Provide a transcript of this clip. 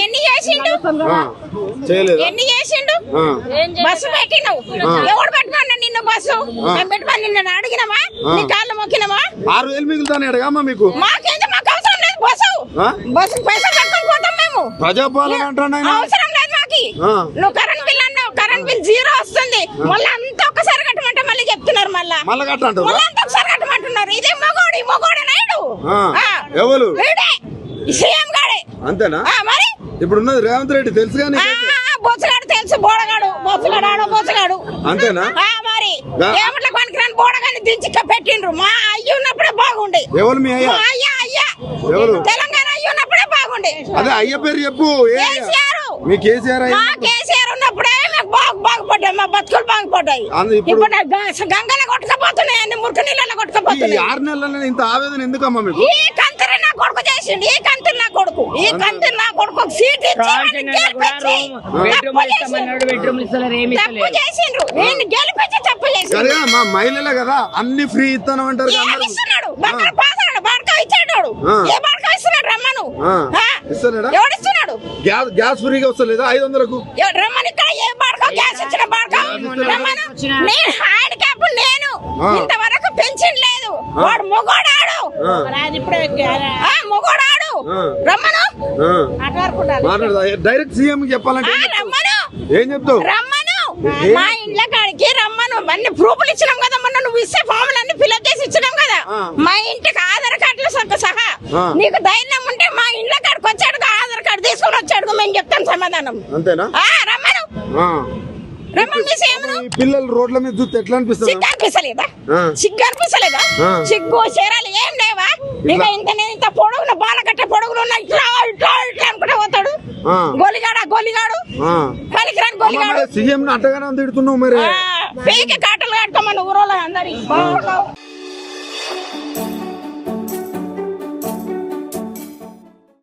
ఎన్ని చేసిండు ఎన్ని చేసిండు బస్సు పెట్టినావు ఎవడు పెట్టుకున్నా నిన్ను బస్సు మేము పెట్టుకుని నిన్ను అడిగినామా నీ కాళ్ళు మొక్కినామా 6,000 మిగులుతానే మీకు మాకేంటి మాకు అవసరం లేదు బస్సు బస్సు పైసలు కట్టుకొని పోతాం మేము ప్రజాపాలన అంటున్నా అవసరం లేదు మాకి నువ్వు కరెంట్ బిల్ అన్నావు కరెంట్ బిల్ 0 వస్తుంది మళ్ళీ అంతా ఒక్కసారి కట్టమంటే మళ్ళీ చెప్తున్నారు మళ్ళీ అంతా ఒకసారి కట్టమంటున్నారు ఇదే మొగోడు ఈ మొగోడు నాయుడు ఎవరు సీఎం గాడే అంతేనా మరి ఇప్పుడు ఉన్నది రేవంత్ రెడ్డి తెలుసు కానీ బొచ్చగాడు తెలుసు బోడగాడు బొచ్చగాడు అంతేనా మరి ఏమట్ల పనికిరాని బోడగాని దించి పెట్టిండ్రు మా అయ్యి ఉన్నప్పుడే బాగుండే ఎవరు మీ అయ్యా అయ్యా ఎవరు తెలంగాణ అయ్యి ఉన్నప్పుడే బాగుండే అదే అయ్య పేరు చెప్పు మీ కేసీఆర్ కేసీఆర్ ఉన్నప్పుడే మాకు బాగుపడ్డాయి మా బతుకులు బాగుపడ్డాయి ఇప్పుడు గంగలో కొట్టుకపోతున్నాయి అన్ని మురికి నీళ్ళలో కొట్టుకపోతున్నాయి 6 నెలల్లో ఇంత ఆవేదన ఎందుకమ్మా మీకు ఈ కంతరి నా కొడుకు చేసిండు ఈ కంతరి నా కొడుకు సీట్ చేసిండ్రు నేను గెలిపించి తప్పు చేసిండు మా మహిళలే కదా అన్ని ఫ్రీ ఇస్తాను అంటారు ఇస్తున్నాడు బాడకా ఇచ్చాడు ఏ బాడకా ఇస్తున్నాడు రమ్మను ఇస్తున్నాడా ఎవడిస్తున్నాడు గ్యాస్ ఫ్రీగా వస్తలేదా 500కు రమ్మని ఇక్కడ ఏ బాడకా గ్యాస్ ఇచ్చిన బాడకా రమ్మను నేను హ్యాండిక్యాప్ నేను ఇంతవరకు పెన్షన్ లేదు వాడు మొగోడాడు మొగోడాడు రమ్మను డైరెక్ట్ సీఎం చెప్పాలంటే రమ్మను ఏం చెప్తావు రమ్మను మా ఇంట్లో కాడికి రమ్మను అన్ని ప్రూఫ్లు ఇచ్చినాం కదా మొన్న నువ్వు ఇచ్చే ఫామ్లు అన్ని ఫిల్అప్ చేసి ఇచ్చినాం కదా మా ఇంటికి ఆధార్ కార్డులు సహా నీకు ధైర్యం ఉంటే మా ఇంట్లో కాడికి వచ్చాడు ఆధార్ కార్డు తీసుకొని వచ్చాడు మేము చెప్తాం సమాధానం అంతేనా రమ్మను పిల్లలు రోడ్ల మీద చూస్తే ఎట్లా అనిపిస్తుంది సిగ్గు అనిపిస్తలేదా సిగ్గు చీరాలు ఏం లేవా ఇక ఇంత పొడుగున బాలకట్ట పొడుగులు ఉన్న ఇట్లా అనుకుంటా పోతాడు గోలిగాడు పలికిరాని గోలిగాడు సీఎం అట్టగానే తిడుతున్నావు మరి పీకి కాటలు కట్టుకోమని ఊరోళ్ళ అందరి